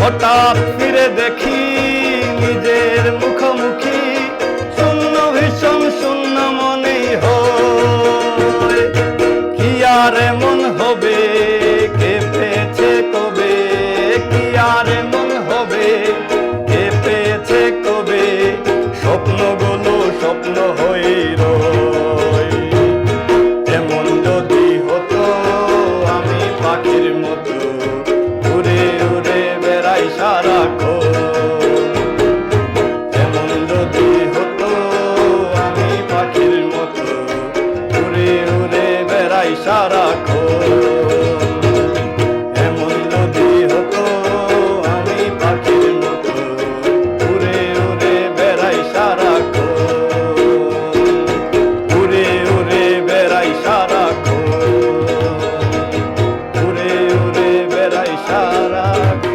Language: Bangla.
হঠাৎ ফিরে দেখি নিজের মুখোমুখি, শূন্য ভীষণ শূন্য মনেই হয়। কি আর এমন হবে, কে পেয়েছে কবে, কি আর এমন হবে, কে পেয়েছে কবে, স্বপ্নগুলো স্বপ্ন হয়ে রয়। এমন যদি হতো আমি পাখির মতো উড়ে উড়ে বেড়াই সারাক্ষণ, এমন যদি হতো আমি পাখির মতো উড়ে উড়ে বেড়াই সারাক্ষণ, এমন যদি হতো আমি পাখির মতো উড়ে উড়ে বেড়াই সারাক্ষণ, উড়ে উড়ে বেড়াই সারাক্ষণ, উড়ে উড়ে বেড়াই সারাক্ষণ।